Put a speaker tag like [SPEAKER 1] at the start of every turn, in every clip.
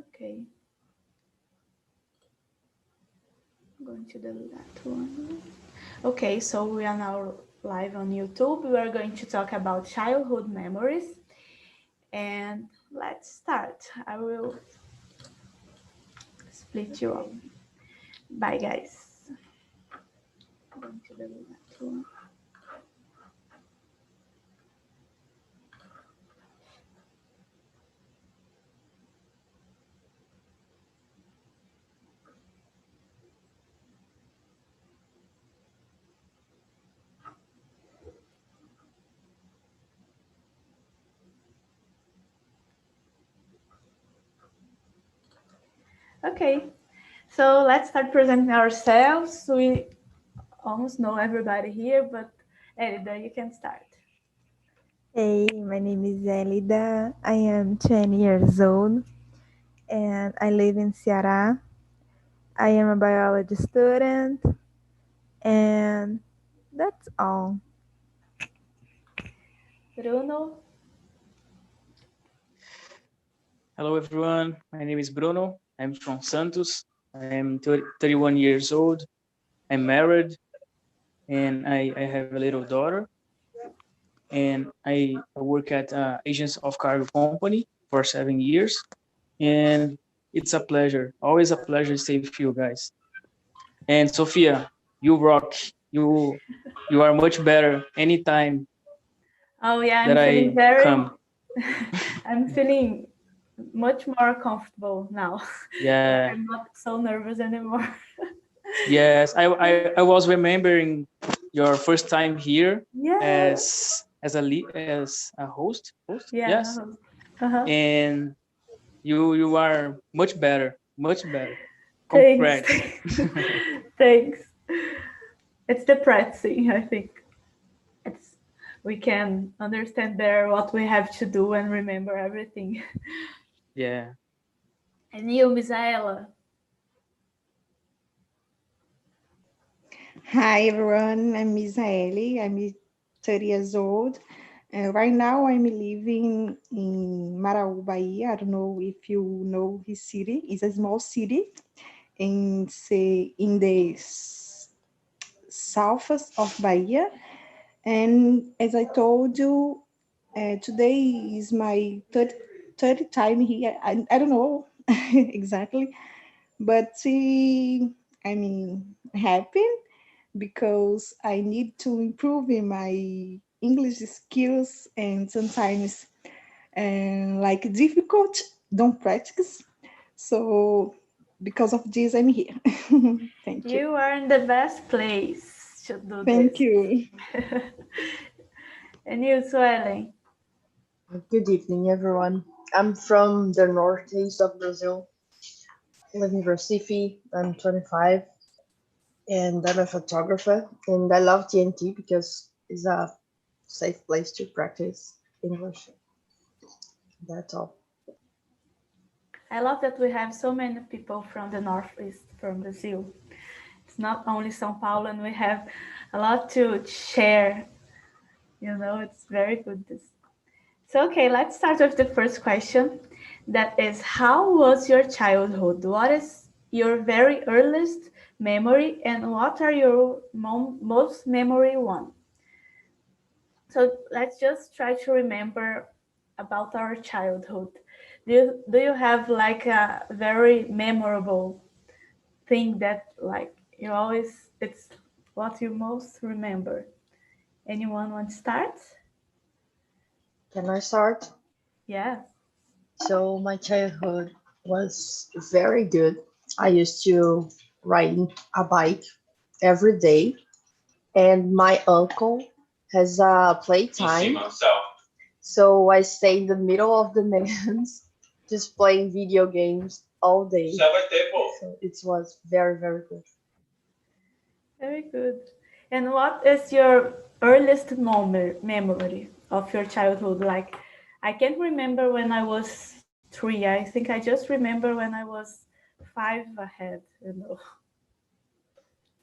[SPEAKER 1] Okay. I'm going to delete that one. Okay, so we are now live on YouTube. We are going to talk about childhood memories. And let's start. I will split you up. Bye, guys. I'm going to delete that one. Okay, so let's start presenting ourselves. We almost know everybody here, but Elida, you can start.
[SPEAKER 2] Hey, my name is Elida. I am 20 years old and I live in Ceará. I am a biology student and that's all.
[SPEAKER 1] Bruno.
[SPEAKER 3] Hello, everyone. My name is Bruno. I'm from Santos. I am 31 years old. I'm married and I have a little daughter. And I work at Agents of Cargo Company for 7 years. And it's a pleasure, always a pleasure to stay with you guys. And Sophia, you rock. You you are much better anytime
[SPEAKER 1] Oh yeah,
[SPEAKER 3] that I come.
[SPEAKER 1] I'm feeling much more comfortable now.
[SPEAKER 3] Yeah.
[SPEAKER 1] I'm not so nervous anymore.
[SPEAKER 3] Yes, I was remembering your first time here
[SPEAKER 1] Yeah.
[SPEAKER 3] as a host.
[SPEAKER 1] Yeah.
[SPEAKER 3] Yes,
[SPEAKER 1] Uh-huh.
[SPEAKER 3] and you are much better, much better.
[SPEAKER 1] Thanks.
[SPEAKER 3] Congrats.
[SPEAKER 1] Thanks. It's the practicing, I think. It's we can understand better what we have to do and remember everything.
[SPEAKER 3] Yeah.
[SPEAKER 1] And you, Misaela?
[SPEAKER 4] Hi everyone, I'm Misaeli. I'm 30 years old. Right now I'm living in Marau, Bahia. I don't know if you know his city. It's a small city in the south of Bahia. And as I told you, today is my third time here. I don't know exactly, but I'm happy because I need to improve in my English skills and sometimes like difficult, don't practice. So because of this, I'm here. Thank you.
[SPEAKER 1] You are in the best place to do
[SPEAKER 4] Thank
[SPEAKER 1] this.
[SPEAKER 4] you.
[SPEAKER 1] And you, Suelen?
[SPEAKER 5] Good evening, everyone. I'm from the northeast of Brazil. I live in Recife. I'm 25 and I'm a photographer. And I love TNT because it's a safe place to practice English. That's all.
[SPEAKER 1] I love that we have so many people from the Northeast, from Brazil. It's not only São Paulo, and we have a lot to share. It's very good. So, okay, let's start with the first question. That is, how was your childhood? What is your very earliest memory, and what are your most memory one? So let's just try to remember about our childhood. Do you have like a very memorable thing that like you always it's what you most remember? Anyone want to start?
[SPEAKER 5] Can I start?
[SPEAKER 1] Yeah.
[SPEAKER 5] So, my childhood was very good. I used to ride a bike every day, and my uncle has a playtime. So I stay in the middle of the man's just playing video games all day. So it was very, very good.
[SPEAKER 1] Very good. And what is your earliest memory of your childhood? Like, I can't remember when I was 3. I think I just remember when I was 5 ahead.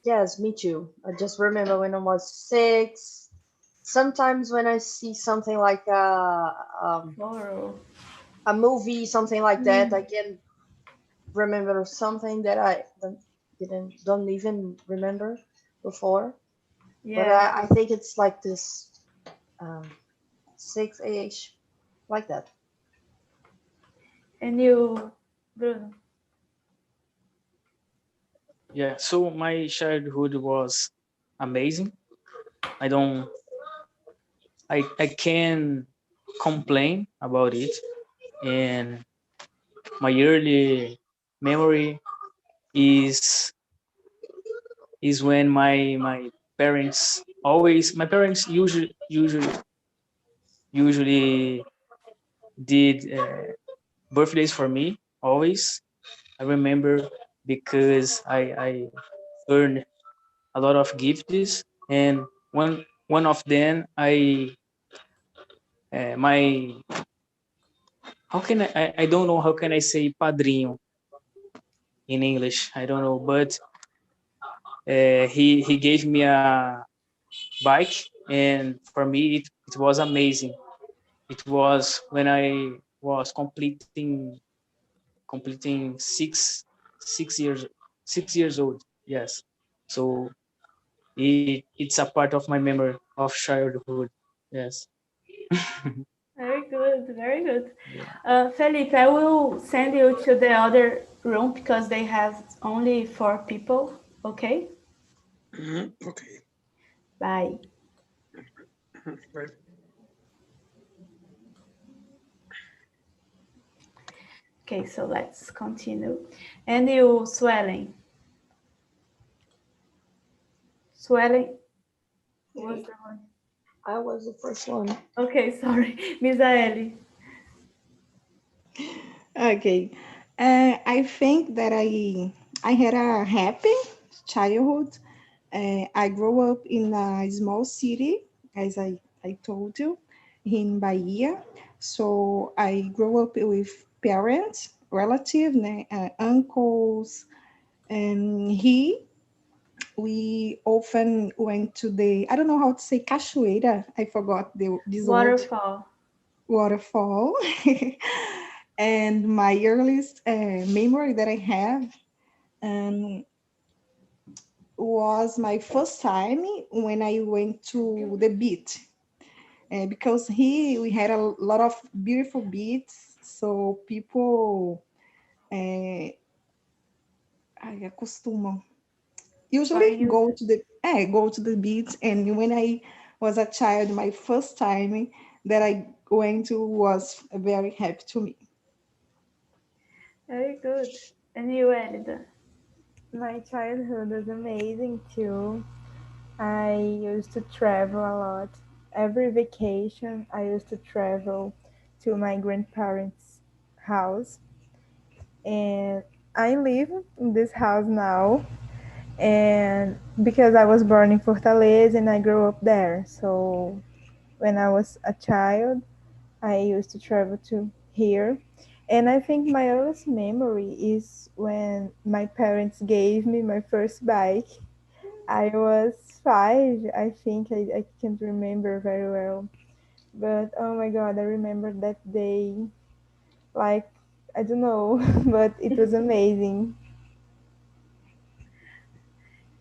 [SPEAKER 5] Yes, me too. I just remember when I was 6. Sometimes when I see something like
[SPEAKER 1] Floral.
[SPEAKER 5] a movie, something like that, I can remember something that I don't even remember before. But
[SPEAKER 1] Yeah.
[SPEAKER 5] I think it's like this um, six age, like that.
[SPEAKER 1] And you, Bruno?
[SPEAKER 3] Yeah, so my childhood was amazing. I don't I can complain about it. And my early memory is is when my parents always my parents usually did birthdays for me always. I remember because I earned a lot of gifts, and one of them my how can I don't know how can I say padrinho in English. I don't know, but he gave me a bike, and for me it was amazing. It was when I was completing 6 years 6 years old. Yes, so it's a part of my memory of childhood. Yes.
[SPEAKER 1] Very good, very good.
[SPEAKER 3] Yeah.
[SPEAKER 1] Felipe, I will send you to the other room because they have only 4 people. Okay?
[SPEAKER 6] Okay.
[SPEAKER 1] Bye.
[SPEAKER 6] Right.
[SPEAKER 1] Okay, so let's continue. And you, swelling. Swelling was
[SPEAKER 5] Okay,
[SPEAKER 1] the one.
[SPEAKER 5] I was the first one.
[SPEAKER 1] Okay, sorry. Misaeli.
[SPEAKER 4] Okay. I think that I had a happy childhood. I grew up in a small city, as I told you, in Bahia. So I grew up with parents, relatives, uncles, and we often went to the, I don't know how to say cachoeira. I forgot this word,
[SPEAKER 1] Waterfall.
[SPEAKER 4] waterfall. And my earliest memory that I have um, was my first time when I went to the beach. Because here we had a lot of beautiful beaches, so people uh, acostumam
[SPEAKER 1] Or
[SPEAKER 4] usually
[SPEAKER 1] you.
[SPEAKER 4] go to the beach. And when I was a child, my first time that I went to was very happy to me.
[SPEAKER 1] Very good. And you, Elida.
[SPEAKER 2] My childhood was amazing too. I used to travel a lot. Every vacation, I used to travel to my grandparents' house, and I live in this house now. And because I was born in Fortaleza and I grew up there, so when I was a child, I used to travel to here. And I think my earliest memory is when my parents gave me my first bike. I was 5, I think. I can't remember very well. But oh my god, I remember that day. Like, I don't know, but it was amazing.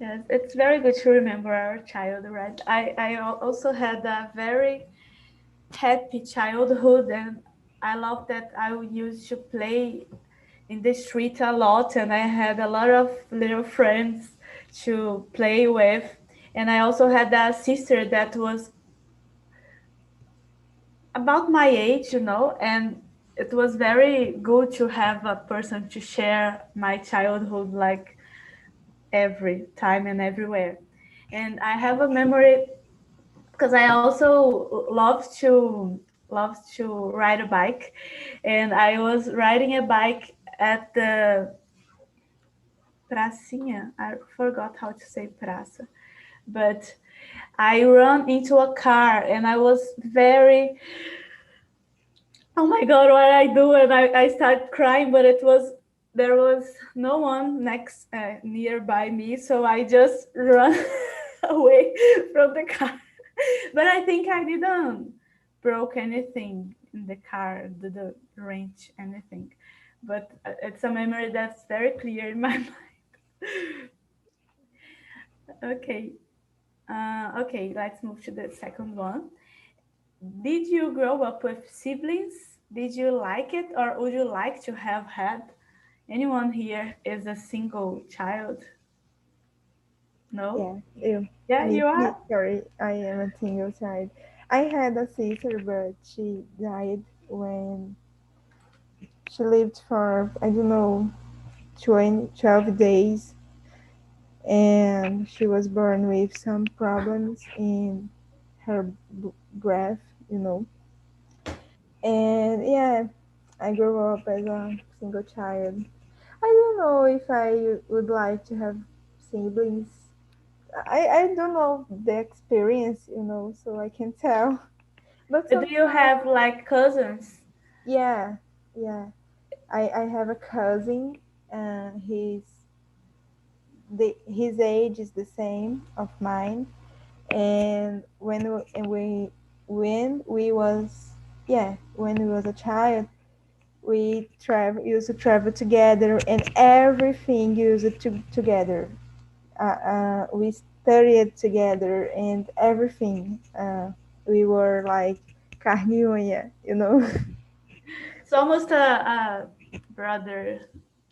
[SPEAKER 1] Yes, it's very good to remember our childhood, right? I also had a very happy childhood, and I love that I used to play in the street a lot, and I had a lot of little friends to play with. And I also had a sister that was about my age, and it was very good to have a person to share my childhood like every time and everywhere. And I have a memory because I also love to ride a bike, and I was riding a bike at the pracinha. I forgot how to say praça, but I ran into a car, and I was very, oh my god, what I do? And I started crying, but there was no one nearby me, so I just run away from the car. But I think I didn't broke anything in the car, didn't wrench anything. but it's a memory that's very clear in my mind. Okay. Okay, let's move to the second one. Did you grow up with siblings? Did you like it, or would you like to have had? Anyone here is a single child? No?
[SPEAKER 2] Yeah, you.
[SPEAKER 1] Yeah,
[SPEAKER 2] Me,
[SPEAKER 1] you
[SPEAKER 2] me,
[SPEAKER 1] are?
[SPEAKER 2] sorry, I am a single child. I had a sister, but she died when she lived for, I don't know, 12 days, and she was born with some problems in her breath, you know. And yeah, I grew up as a single child. I don't know if I would like to have siblings. I don't know the experience, you know, so I can tell. But
[SPEAKER 1] Do you
[SPEAKER 2] sometimes,
[SPEAKER 1] have like cousins?
[SPEAKER 2] yeah, yeah. I have a cousin, and his age is the same of mine. And when we was, yeah, when we was a child, we travel used to travel together, and everything used together. We studied together and everything. We were like carne y uña, you know.
[SPEAKER 1] It's almost a brother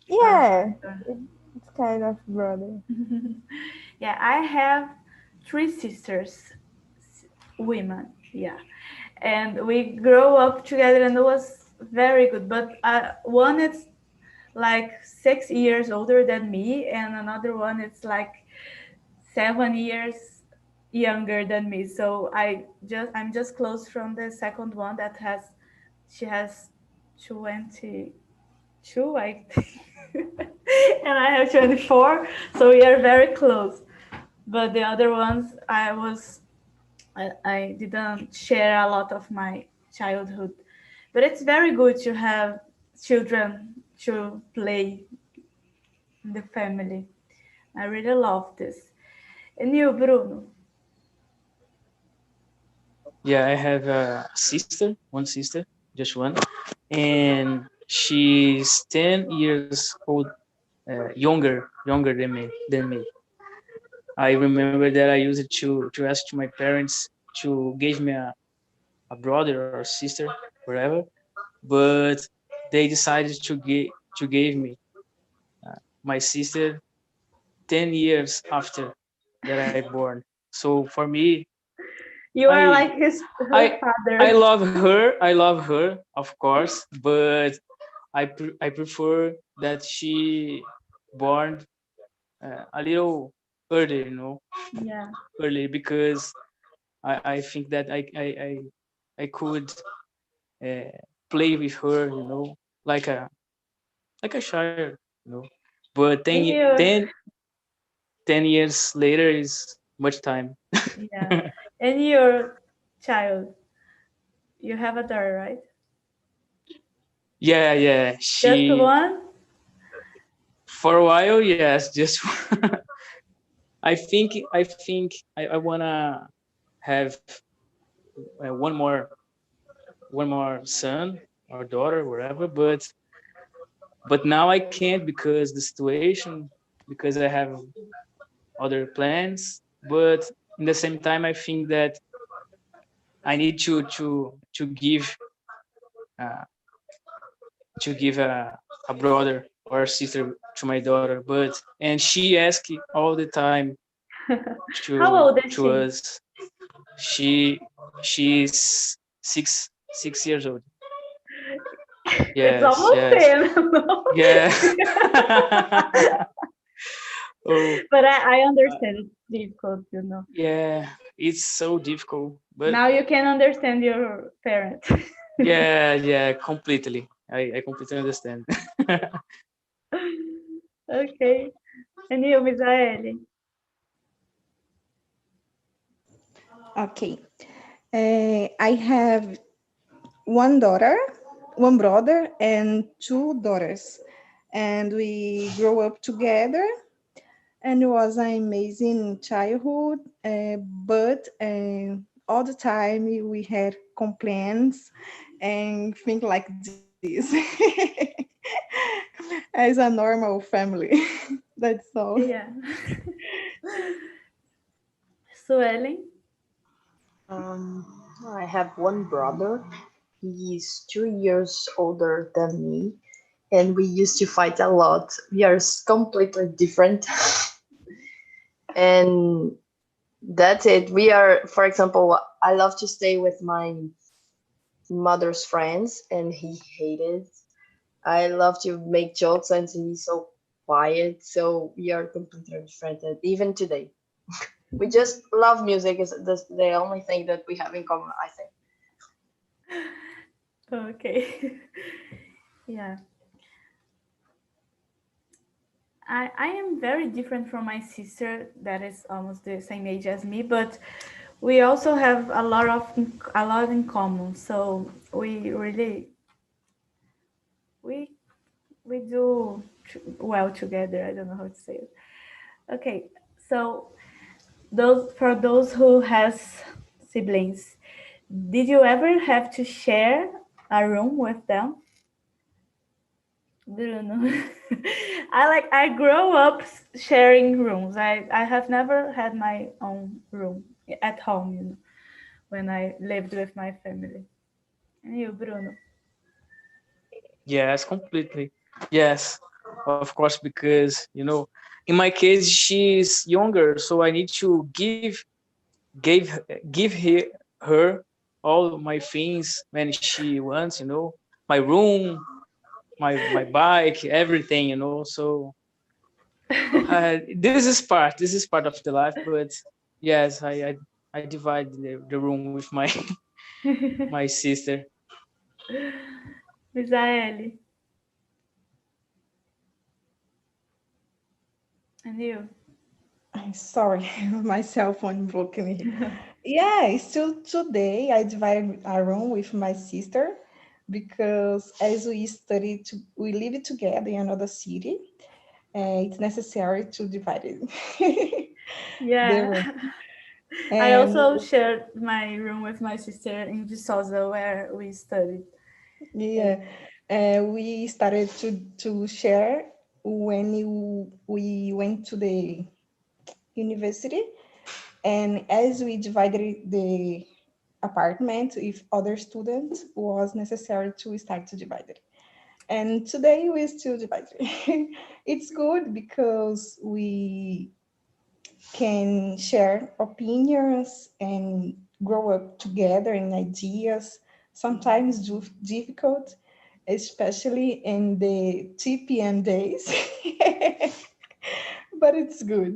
[SPEAKER 1] or
[SPEAKER 2] Yeah,
[SPEAKER 1] sister.
[SPEAKER 2] it's kind of brother.
[SPEAKER 1] Yeah, I have three sisters, women. Yeah, and we grow up together, and it was very good. But one is like 6 years older than me, and another one is like 7 years younger than me. So I'm just close from the second one that has she has 22, I think, and I have 24. So we are very close. But the other ones, I didn't share a lot of my childhood. But it's very good to have children to play in the family. I really love this. And you, Bruno?
[SPEAKER 3] Yeah, I have a sister, one sister, just one, and she's 10 years old, younger than me. I remember that I used it to ask to my parents to give me a brother or sister, whatever, but they decided to give me my sister 10 years after that I born. So for me,
[SPEAKER 1] You are
[SPEAKER 3] I
[SPEAKER 1] like her
[SPEAKER 3] I I
[SPEAKER 1] father.
[SPEAKER 3] love her. I love her, of course, but I prefer that she born a little early,
[SPEAKER 1] Yeah.
[SPEAKER 3] early because I think that I could uh, play with her, like a child, you know. But
[SPEAKER 1] And you,
[SPEAKER 3] 10 years later is much time.
[SPEAKER 1] yeah. And your child, you have a daughter, right?
[SPEAKER 3] Yeah, yeah.
[SPEAKER 1] Just
[SPEAKER 3] She
[SPEAKER 1] one?
[SPEAKER 3] for a while, yes, just I wanna have one more son or daughter, whatever. But now I can't because the situation, because I have other plans. But in the same time, I think that I need to uh, give a brother or a sister to my daughter. But and she asks all the time
[SPEAKER 1] How old is
[SPEAKER 3] to
[SPEAKER 1] she?
[SPEAKER 3] us. She she's 6 years old.
[SPEAKER 1] It's
[SPEAKER 3] Yes,
[SPEAKER 1] almost
[SPEAKER 3] yes,
[SPEAKER 1] 10. No?
[SPEAKER 3] yeah. Oh,
[SPEAKER 1] But I
[SPEAKER 3] uh,
[SPEAKER 1] understand it's difficult.
[SPEAKER 3] yeah. It's so difficult, but
[SPEAKER 1] Now you can understand your parents.
[SPEAKER 3] yeah, yeah, completely. I completely understand.
[SPEAKER 1] Okay. And you, Misaeli?
[SPEAKER 4] Okay. I have one daughter, one brother, and two daughters. And we grew up together, and it was an amazing childhood. But all the time we had complaints and things like this. as a normal family. That's all.
[SPEAKER 1] Yeah. Suelen?
[SPEAKER 5] I have one brother. He's 2 years older than me, and we used to fight a lot. We are completely different, and that's it. We are, for example, I love to stay with my mother's friends, and he hated. I love to make jokes, and he's so quiet. So we are completely different, and even today. We just love music. Is the only thing that we have in common, I think.
[SPEAKER 1] Okay. Yeah. I am very different from my sister that is almost the same age as me, but we also have a lot in common. So we really we we do well together. I don't know how to say it. Okay, so those who has siblings, did you ever have to share a room with them? Do you know? I grew up sharing rooms. I have never had my own room at home, when I lived with my family. And you, Bruno?
[SPEAKER 3] Yes, completely. Yes, of course, because in my case, she's younger, so I need to give give her all my things when she wants. My room, my bike, everything. So this is part of the life, but yes, I divide the room with my my sister.
[SPEAKER 1] Misael, and you?
[SPEAKER 4] I'm sorry, my cell phone broke me. Yeah, still today I divide a room with my sister because as we live together in another city, it's necessary to divide it. The
[SPEAKER 1] Yeah.
[SPEAKER 4] room.
[SPEAKER 1] I
[SPEAKER 4] And
[SPEAKER 1] also shared my room with my sister in Viçosa where we studied.
[SPEAKER 4] yeah, we started to share when we went to the university, and as we divided the apartment with other students, was necessary to start to divide it. And today we still divide it. It's good because we can share opinions and grow up together in ideas. Sometimes difficult, especially in the TPM days, but it's good.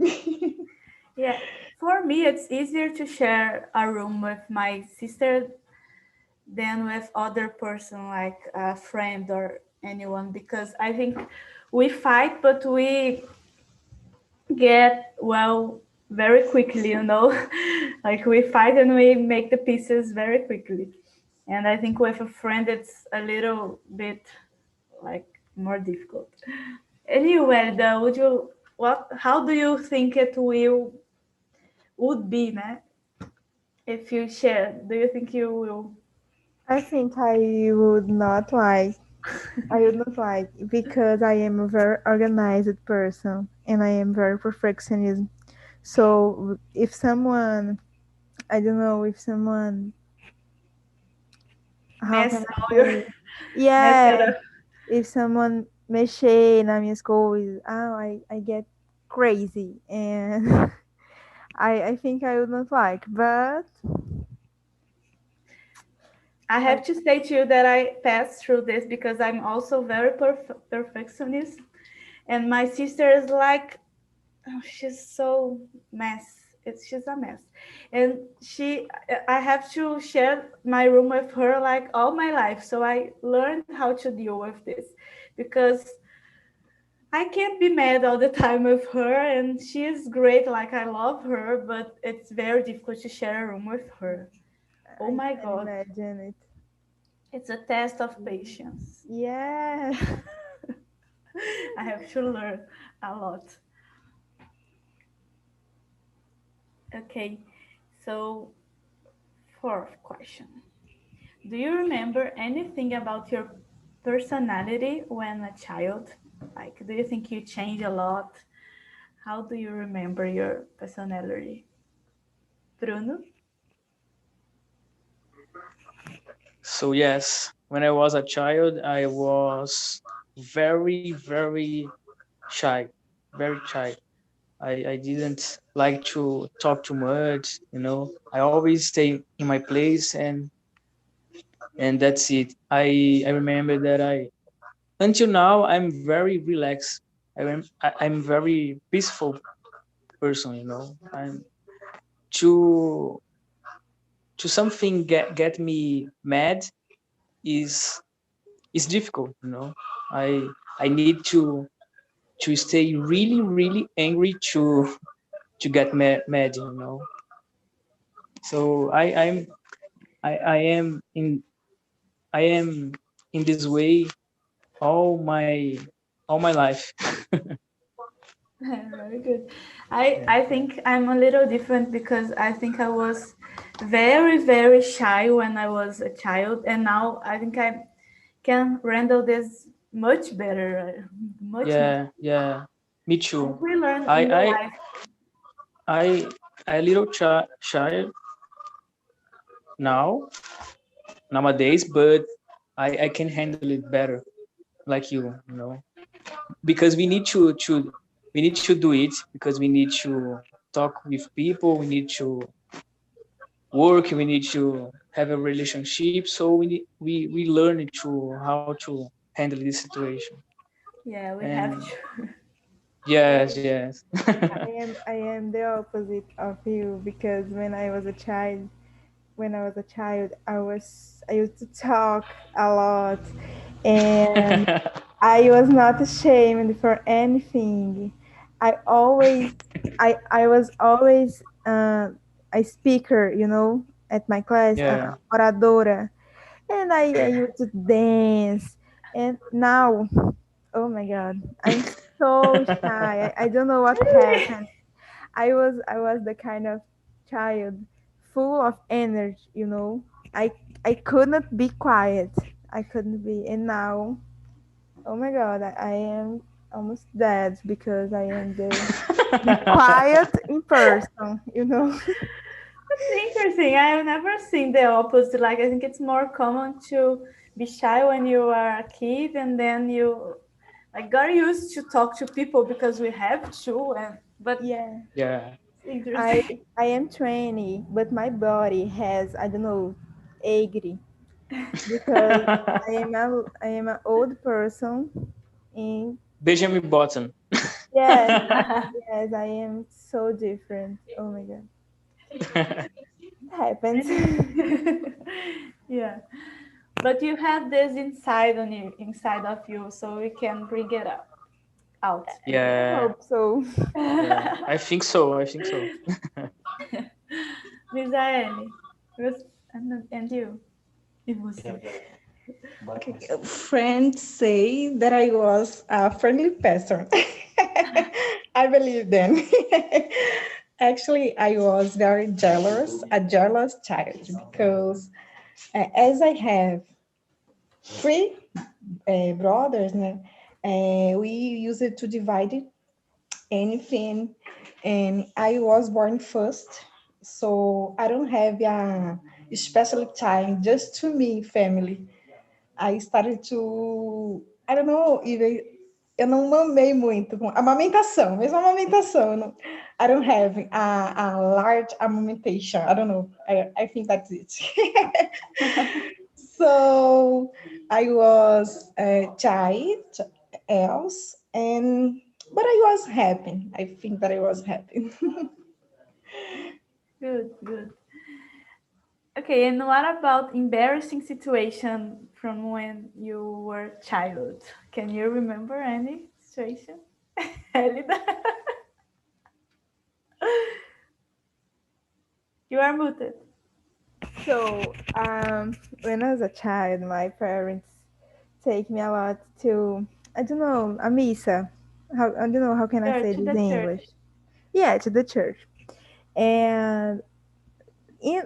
[SPEAKER 1] Yeah, for me, it's easier to share a room with my sister than with other person like a friend or anyone, because I think we fight, but we get well very quickly, like we fight and we make the pieces very quickly. And I think with a friend, it's a little bit like more difficult. Anyway, how do you think it would be, né? If you share, do you think you will?
[SPEAKER 2] I think I would not like because I am a very organized person and I am very perfectionist. So if someone, I don't know, if someone, how
[SPEAKER 1] Mess
[SPEAKER 2] can I
[SPEAKER 1] all your
[SPEAKER 2] say?
[SPEAKER 1] mess
[SPEAKER 2] Yeah,
[SPEAKER 1] it up.
[SPEAKER 2] if someone mexer na minhas coisas, I get crazy and I think I would not like, but
[SPEAKER 1] I
[SPEAKER 2] I
[SPEAKER 1] have to say to you that I passed through this because I'm also very perfectionist, and my sister is like, oh, she's so mess. She's a mess, and I have to share my room with her like all my life. So I learned how to deal with this because I can't be mad all the time with her, and she is great. Like I love her, but it's very difficult to share a room with her. Oh
[SPEAKER 2] I
[SPEAKER 1] my
[SPEAKER 2] can
[SPEAKER 1] god,
[SPEAKER 2] imagine it.
[SPEAKER 1] it's a test of patience.
[SPEAKER 2] Yeah.
[SPEAKER 1] I have to learn a lot. Okay, so fourth question. Do you remember anything about your personality when a child? Like, do you think you change a lot? How do you remember your personality? Bruno?
[SPEAKER 3] So yes, when I was a child, I was very, very shy, very shy. I didn't like to talk too much, you know. I always stay in my place and that's it. I remember that I until now I'm very relaxed. I'm very peaceful person, you know. I'm to something get me mad is difficult, you know. I need to stay really really angry to get mad, you know. So I am in this way all my life.
[SPEAKER 1] Very good. I think I'm a little different because I think I was very, very shy when I was a child, and now I think I can handle this much better, much more.
[SPEAKER 3] Yeah, yeah, me
[SPEAKER 1] I
[SPEAKER 3] too.
[SPEAKER 1] think we learn
[SPEAKER 3] I
[SPEAKER 1] in the
[SPEAKER 3] I
[SPEAKER 1] life.
[SPEAKER 3] I a little shy now nowadays, but I can handle it better like you know, because we need to do it because we need to talk with people, we need to work, we need to have a relationship, so we learn to how to handle this situation.
[SPEAKER 1] Yeah, we have
[SPEAKER 3] And
[SPEAKER 1] to.
[SPEAKER 3] yes, yes.
[SPEAKER 2] I am the opposite of you because when I was a child, I used to talk a lot, and I was not ashamed for anything. I always I was always a speaker, at my class,
[SPEAKER 3] Yeah.
[SPEAKER 2] oradora, and I used to dance. And now, oh my God, I'm so shy. I don't know what happened. I was the kind of child full of energy. I I couldn't be quiet. I couldn't be. And now, oh my God, I am almost dead because I am the quiet in person.
[SPEAKER 1] That's interesting. I have never seen the opposite. Like, I think it's more common to be shy when you are a kid, and then you like got used to talk to people because we have to. And but
[SPEAKER 2] Yeah.
[SPEAKER 3] Yeah.
[SPEAKER 1] it's
[SPEAKER 2] I
[SPEAKER 1] interesting.
[SPEAKER 2] I am 20, but my body has, I don't know, 80, because I am an old person. And
[SPEAKER 3] Benjamin Button.
[SPEAKER 2] yes, yes, I am so different. Oh my God, it happens.
[SPEAKER 1] Yeah, but you have this inside on you, inside of you, so we can bring it up out again.
[SPEAKER 2] I
[SPEAKER 3] Yeah,
[SPEAKER 2] hope so.
[SPEAKER 3] yeah. I think so. I think so.
[SPEAKER 1] Misael, and you, e você?
[SPEAKER 4] Okay, friends say that I was a friendly person. I believe them. Actually, I was very jealous, a jealous child, because as I have three brothers, né, we used it to divide anything, and I was born first, so I don't have a special time just to me family. I started to, I don't know, even eu não mamei muito com amamentação, mesmo amamentação. I don't have a large amamentation. I don't know. I think that's it. So I was a child else, and but I was happy. I think that I was happy.
[SPEAKER 1] Good, good. Okay, and what about embarrassing situation from when you were a child? Can you remember any situation? Elida? You are muted.
[SPEAKER 2] So, when I was a child, my parents take me a lot to, I don't know, a missa. I don't know how can I say
[SPEAKER 1] Church,
[SPEAKER 2] this
[SPEAKER 1] the
[SPEAKER 2] in
[SPEAKER 1] church.
[SPEAKER 2] English. Yeah, to the church. And in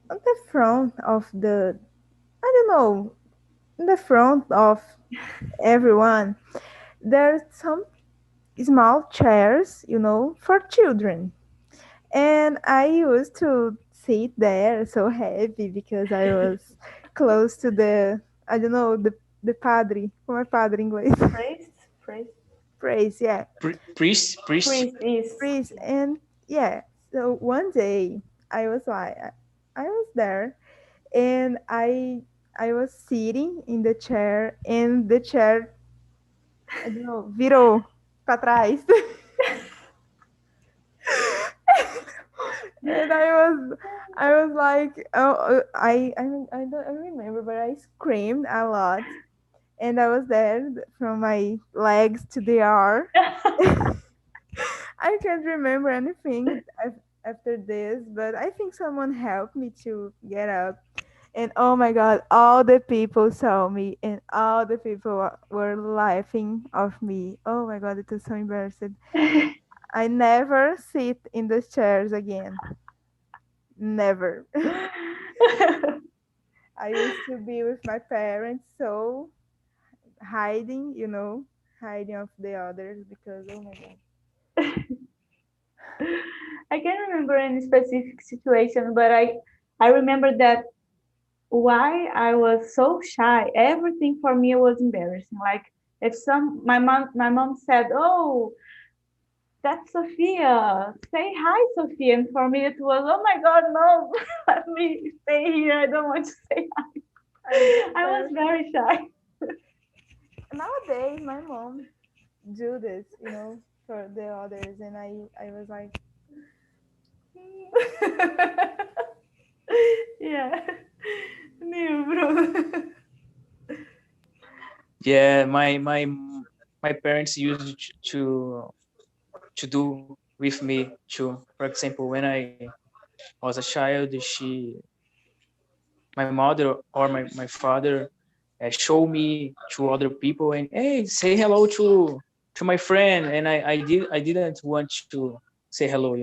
[SPEAKER 2] on the front of I don't know, in the front of everyone, there's some small chairs, for children. And I used to sit there so happy because I was close to I don't know, the padre, como é padre em inglês?
[SPEAKER 1] Praise.
[SPEAKER 2] Praise, yeah.
[SPEAKER 3] Priest.
[SPEAKER 1] Priest is.
[SPEAKER 2] Praise. And yeah, so one day I was like, I was there and I was sitting in the chair and the chair, I don't know, virou para trás. And I was like, oh, I don't remember, but I screamed a lot, and I was there from my legs to the R. I can't remember anything after this, but I think someone helped me to get up. And oh my God, all the people saw me, and all the people were laughing of me. Oh my God, it was so embarrassing. I never sit in the chairs again. Never. I used to be with my parents, so hiding, hiding of the others because oh my god.
[SPEAKER 1] I can't remember any specific situation, but I remember that why I was so shy. Everything for me was embarrassing. Like if my mom said, "Oh, that's Sophia. Say hi, Sophia." And for me it was, "Oh my God, no, let me stay here. I don't want to say hi." I was very shy.
[SPEAKER 2] Nowadays my mom do this, for the others, and I was like,
[SPEAKER 1] Yeah, new bro.
[SPEAKER 3] Yeah, my parents used to do with me too. For example, when I was a child, my mother or my father show me to other people and hey, say hello to my friend, and I didn't want to say hello,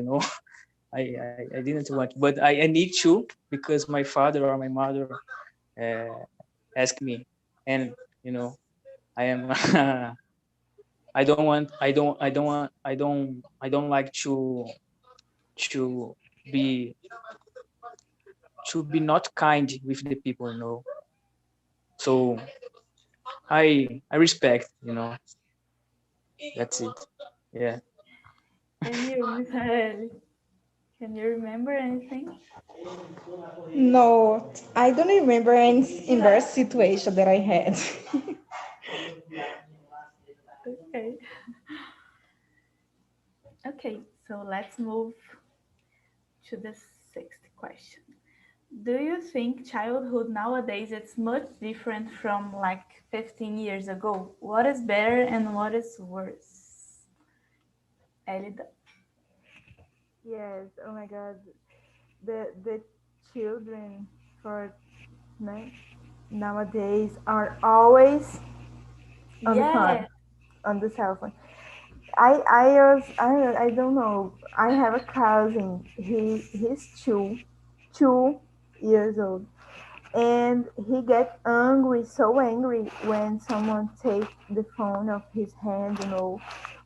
[SPEAKER 3] I didn't want, but I need to because my father or my mother uh, ask me, and you know I am I don't like to be to be not kind with the people, so I respect, that's it. Yeah.
[SPEAKER 1] And you, Michael, can you remember anything?
[SPEAKER 4] No, I don't remember any embarrassing situation that I had.
[SPEAKER 1] Okay. Okay, so let's move to the sixth question. Do you think childhood nowadays it's much different from like 15 years ago? What is better and what is worse? Elida.
[SPEAKER 2] yes, oh my god, the children for no- nowadays are always on the
[SPEAKER 1] Yeah.
[SPEAKER 2] phone, on the cell phone. I don't know. I have a cousin. He's 2 years old, and he gets angry, so angry when someone takes the phone off his hand.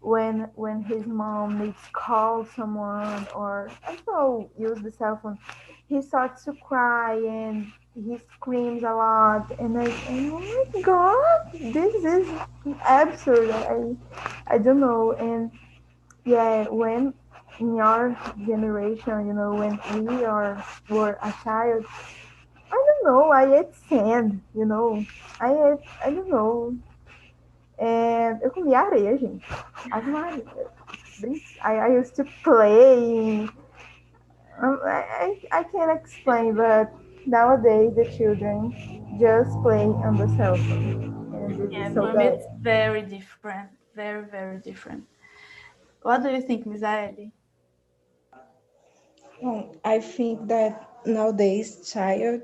[SPEAKER 2] When his mom needs to call someone or also use the cell phone, he starts to cry and he screams a lot. And oh my god, this is absurd. I don't know. And yeah, when in your generation, when were a child, I don't know, I ate sand. I don't know. And eu comia areia, gente. Ave Maria. I used to play. I can't explain, but nowadays the children just play on the cell phone. And this is
[SPEAKER 1] Yeah,
[SPEAKER 2] so
[SPEAKER 1] for me
[SPEAKER 2] bad.
[SPEAKER 1] it's very different. Very, very different. What do you think, Misaeli?
[SPEAKER 4] Well, I think that nowadays child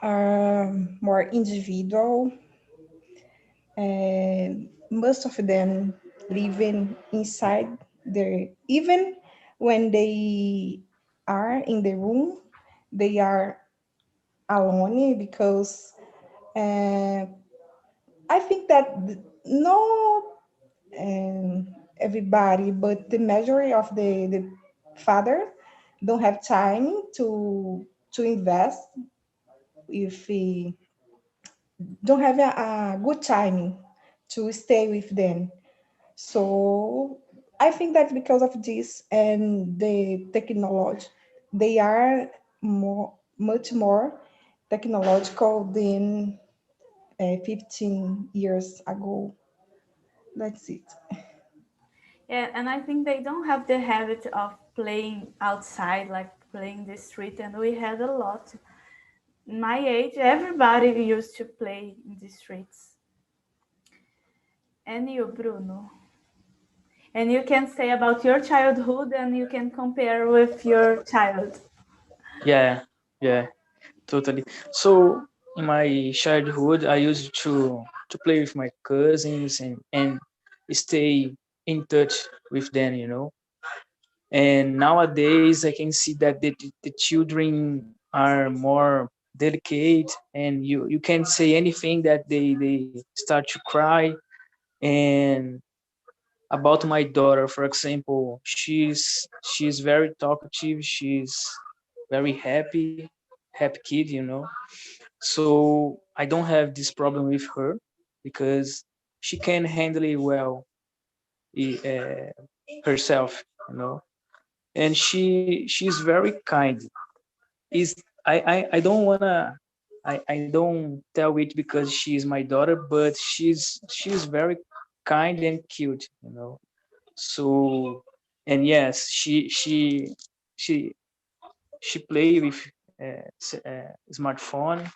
[SPEAKER 4] are more individual, and most of them living inside their, even when they are in the room, they are alone because uh, I think that no and everybody, but the majority of the father don't have time to invest if he don't have a good timing to stay with them. So I think that because of this and the technology, they are much more technological than 15 years ago. That's it.
[SPEAKER 1] Yeah, and I think they don't have the habit of playing outside, like playing the street, and we had a lot. In my age, everybody used to play in the streets. And you, Bruno? And you can say about your childhood and you can compare with your child.
[SPEAKER 3] Yeah, yeah, totally. So in my childhood, I used to play with my cousins and stay in touch with them, you know. And nowadays, I can see that the children are more delicate, and you can't say anything that they start to cry. And about my daughter, for example, she's very talkative. She's very happy kid, you know. So I don't have this problem with her because she can handle it well herself, you know. And she's very kind. Is I don't wanna I don't tell it because she's my daughter, but she's very kind and cute, you know. So and yes, she she play with smartphone.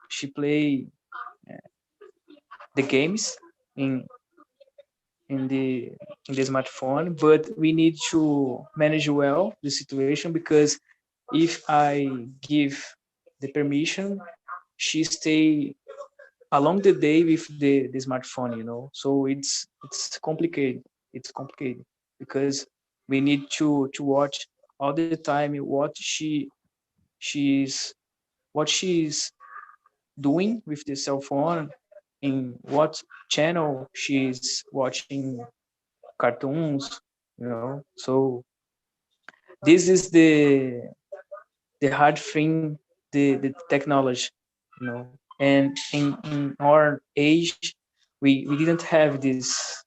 [SPEAKER 3] She play the games in in the in the smartphone, but we need to manage well the situation because if I give the permission, she stay along the day with the smartphone, you know. So it's complicated. It's complicated because we need to watch all the time she's what she's doing with the cell phone, in what channel she's watching cartoons, you know. So this is the hard thing, the technology, you know. And in our age, we didn't have this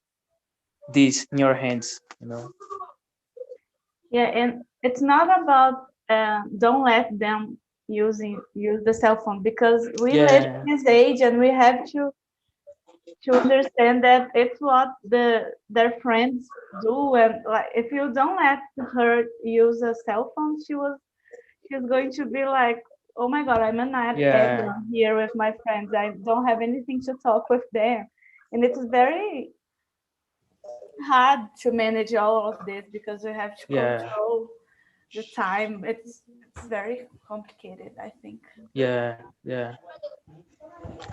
[SPEAKER 3] in your hands, you know.
[SPEAKER 1] Yeah, and it's not about don't let them use the cell phone because we live
[SPEAKER 3] Yeah,
[SPEAKER 1] in this age and we have to understand that it's what their friends do, and like if you don't let her use a cell phone, she's going to be like, oh my god, I'm an
[SPEAKER 3] yeah,
[SPEAKER 1] alien here with my friends, I don't have anything to talk with them. And it's very hard to manage all of this because we have to
[SPEAKER 3] yeah,
[SPEAKER 1] control the time. It's very complicated, I think.
[SPEAKER 3] yeah, yeah.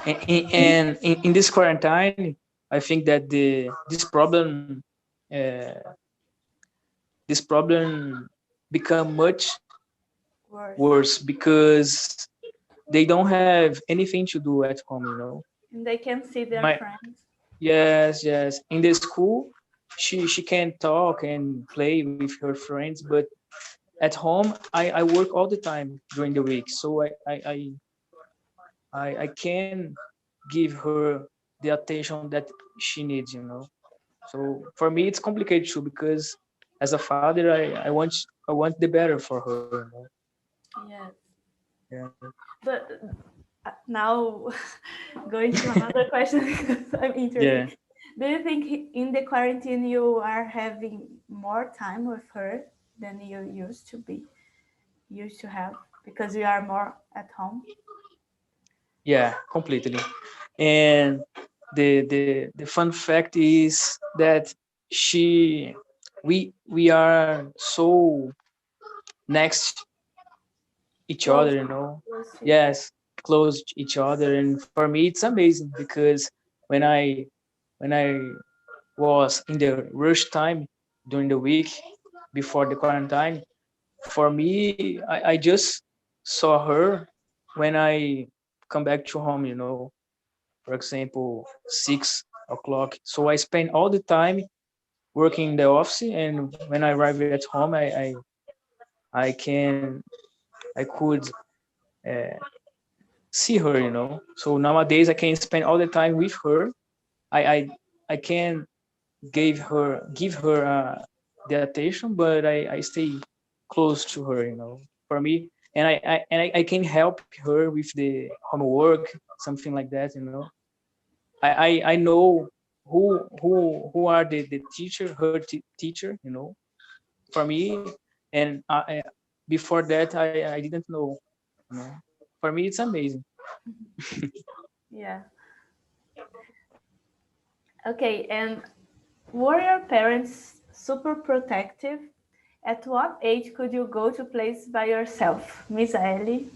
[SPEAKER 3] And in this quarantine, I think that uh, this problem become much
[SPEAKER 1] Worse.
[SPEAKER 3] worse because they don't have anything to do at home, you know.
[SPEAKER 1] And they can see their
[SPEAKER 3] My
[SPEAKER 1] friends.
[SPEAKER 3] Yes, yes. In the school, she can talk and play with her friends, but at home, I work all the time during the week, so I can give her the attention that she needs, you know. So for me, it's complicated too because as a father, I want the better for her, you know.
[SPEAKER 1] Yes.
[SPEAKER 3] Yeah,
[SPEAKER 1] But now going to another question because I'm
[SPEAKER 3] yeah,
[SPEAKER 1] interested. Do you think in the quarantine you are having more time with her than you used to have because you are more at home?
[SPEAKER 3] yeah, completely. And the fun fact is that she we are so next each
[SPEAKER 1] Close,
[SPEAKER 3] other, you know.
[SPEAKER 1] close to each
[SPEAKER 3] Yes, close each other, and for me it's amazing because when I was in the rush time during the week before the quarantine, for me I just saw her when I come back to home, you know. For example, o'clock. So I spend all the time working in the office, and when I arrive at home, I can I could uh, see her, you know. So nowadays I can spend all the time with her. I can give her the attention, but I stay close to her, you know. For me, and I can help her with the homework, something like that, you know. I know who are the teacher, her teacher, you know, for me, and before that I didn't know, you know. For me, it's amazing.
[SPEAKER 1] Yeah. Okay, and were your parents super protective? At what age could you go to place by yourself, Miss Ellie?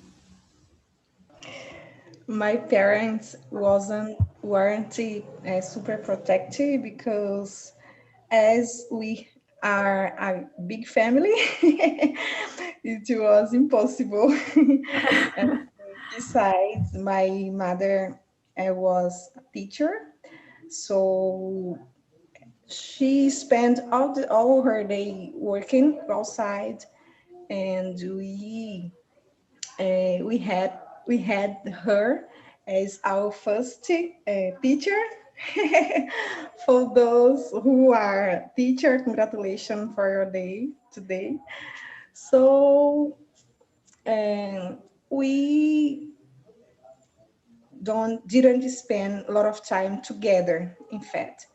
[SPEAKER 4] My parents weren't super protective because as we are a big family, it was impossible. And besides, my mother was a teacher, so she spent all her day working outside, and we we had her as our first teacher. For those who are teacher, congratulations for your day today. So we don't didn't spend a lot of time together, in fact.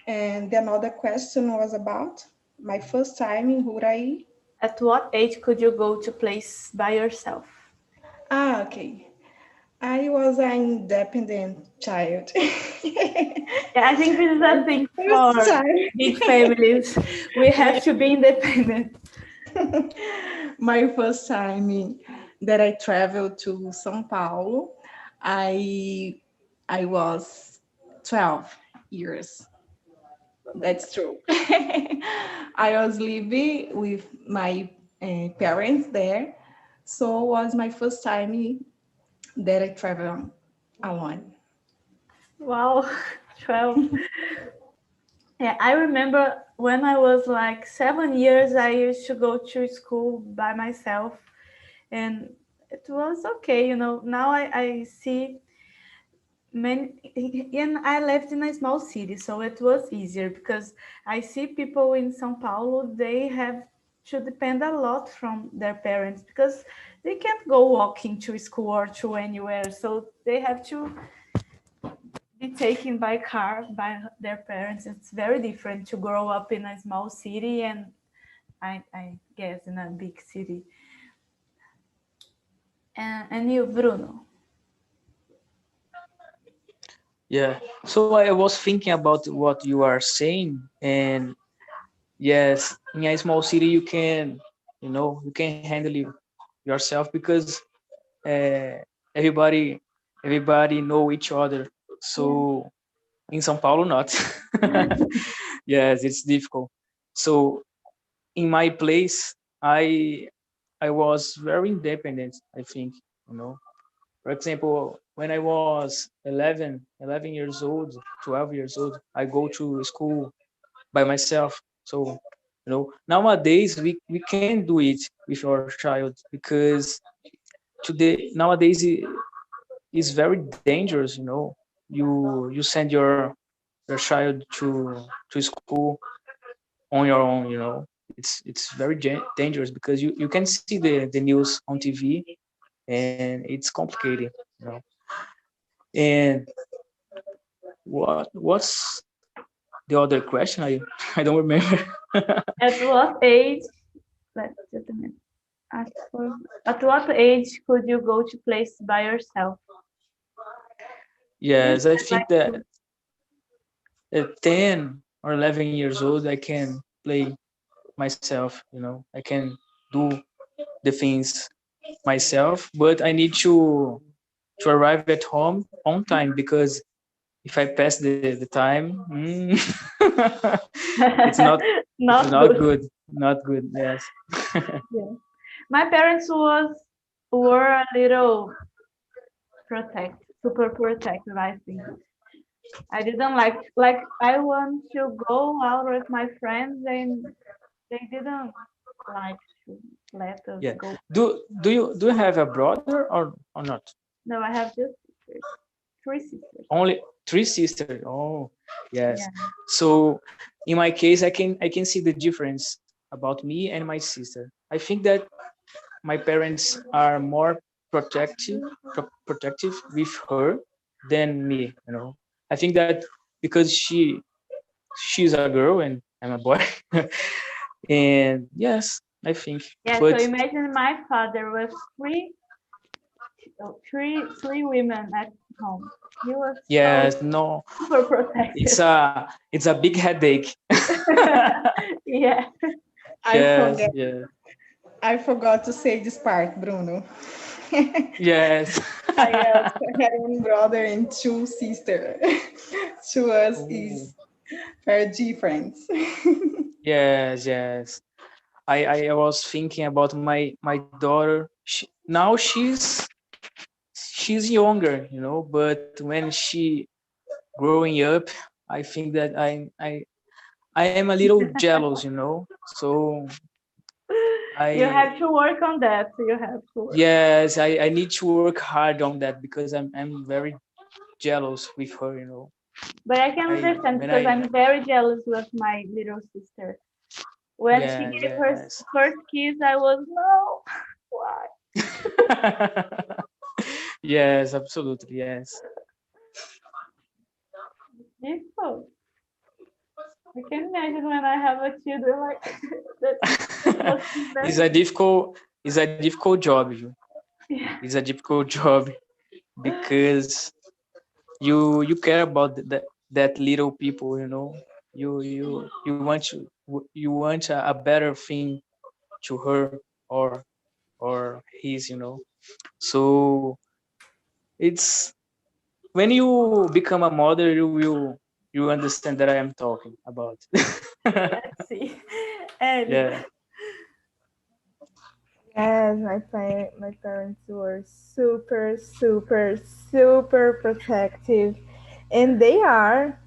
[SPEAKER 4] And the another question was about my first time in Hurai.
[SPEAKER 1] At what age could you go to place by yourself?
[SPEAKER 4] Ah, okay. I was an independent child.
[SPEAKER 1] Yeah, I think this is a thing
[SPEAKER 4] First
[SPEAKER 1] for
[SPEAKER 4] time.
[SPEAKER 1] big families. We have to be independent.
[SPEAKER 4] My first time that I traveled to São Paulo, I I was 12 years. That's true. I was living with my parents there, so it was my first time that I traveled alone.
[SPEAKER 1] Wow, 12. Yeah, I remember when I was like 7 years, I used to go to school by myself, and it was okay, you know. Now I see many, and I lived in a small city, so it was easier because I see people in São Paulo, they have to depend a lot from their parents because they can't go walking to school or to anywhere, so they have to be taken by car by their parents. It's very different to grow up in a small city and I guess in a big city. And you, Bruno?
[SPEAKER 3] Yeah. So I was thinking about what you are saying, and yes, in a small city you can, you know, you can handle it yourself because uh, everybody everybody know each other.
[SPEAKER 1] Yeah.
[SPEAKER 3] So in São Paulo, not. Yes, it's difficult. So in my place, I was very independent, I think, you know. For example, when I was 11 years old, 12 years old, I go to school by myself. So, you know, nowadays we can do it with our child because today nowadays it is very dangerous. You know, you send your child to school on your own. You know, it's very dangerous because you can see the news on TV and it's complicated. You know, and what's the other question? I don't remember.
[SPEAKER 1] At what age? Let's just a minute. Ask for. At what age could you go to place by yourself? You
[SPEAKER 3] Yes, I
[SPEAKER 1] said
[SPEAKER 3] think
[SPEAKER 1] like
[SPEAKER 3] that at 10 or 11 years old, I can play myself, you know, I can do the things myself, but I need to arrive at home on time because if I pass the time, it's not it's
[SPEAKER 1] not
[SPEAKER 3] not
[SPEAKER 1] good.
[SPEAKER 3] good, not good. Yes.
[SPEAKER 1] Yeah. My parents were a little super protective, I think. I didn't like I want to go out with my friends and they didn't like to let us
[SPEAKER 3] Yeah.
[SPEAKER 1] go.
[SPEAKER 3] Do you have a brother or not?
[SPEAKER 1] No, I have just sisters, three sisters.
[SPEAKER 3] Only three sisters. Oh, yes.
[SPEAKER 1] Yeah.
[SPEAKER 3] So in my case, I can see the difference about me and my sister. I think that my parents are more protective with her than me. I think that because she's a girl and I'm a boy, and yes, I think.
[SPEAKER 1] Yeah, so
[SPEAKER 3] But
[SPEAKER 1] imagine my father with three women at home. He was so
[SPEAKER 3] yes, no,
[SPEAKER 1] super protective.
[SPEAKER 3] it's a big headache.
[SPEAKER 1] Yeah.
[SPEAKER 4] I
[SPEAKER 3] Yes,
[SPEAKER 4] forget.
[SPEAKER 3] yes,
[SPEAKER 4] I forgot to say this part, Bruno.
[SPEAKER 3] yes.
[SPEAKER 4] I also had one brother and two sisters. To us
[SPEAKER 3] Oh,
[SPEAKER 4] is very different.
[SPEAKER 3] yes, yes. I was thinking about my daughter. Now she's younger, but when she growing up, I think that I am a little jealous, So
[SPEAKER 1] You
[SPEAKER 3] I
[SPEAKER 1] have to work on that. You have to work.
[SPEAKER 3] yes, I need to work hard on that because I'm very jealous with her.
[SPEAKER 1] But I can
[SPEAKER 3] I
[SPEAKER 1] understand
[SPEAKER 3] when
[SPEAKER 1] because
[SPEAKER 3] I
[SPEAKER 1] I'm very jealous with my little sister. When she
[SPEAKER 3] yes,
[SPEAKER 1] gave her
[SPEAKER 3] yes.
[SPEAKER 1] first kiss, I was no. Why?
[SPEAKER 3] Yes, absolutely, yes.
[SPEAKER 1] Difficult. I can imagine when I have a children like that. It must be
[SPEAKER 3] it's
[SPEAKER 1] very
[SPEAKER 3] a
[SPEAKER 1] difficult.
[SPEAKER 3] difficult job.
[SPEAKER 1] Yeah.
[SPEAKER 3] It's a difficult job because you care about that little people. You want a better thing to her or his. So it's when you become a mother, you understand that I am talking about.
[SPEAKER 1] Let's see. Ellie.
[SPEAKER 3] Yeah.
[SPEAKER 2] Yes, my parents were super, super, super protective, and they are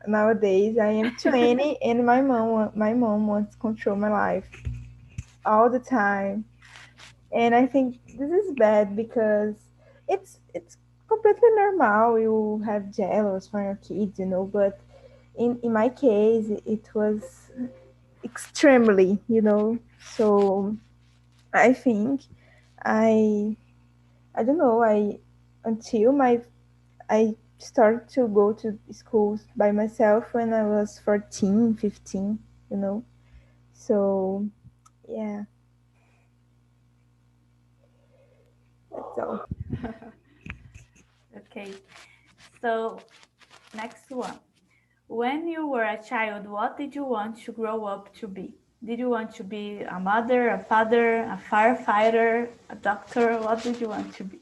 [SPEAKER 2] nowadays. I am 20, and my mom wants to control my life all the time, and I think this is bad because it's completely normal. You have jealous for your kids, but in my case, it was extremely, So I think I I don't know. Until my I started to go to schools by myself when I was 14, 15, you know. So yeah, that's all.
[SPEAKER 1] Okay. So next one. When you were a child, what did you want to grow up to be? Did you want to be a mother, a father, a firefighter, a doctor? What did you want to be?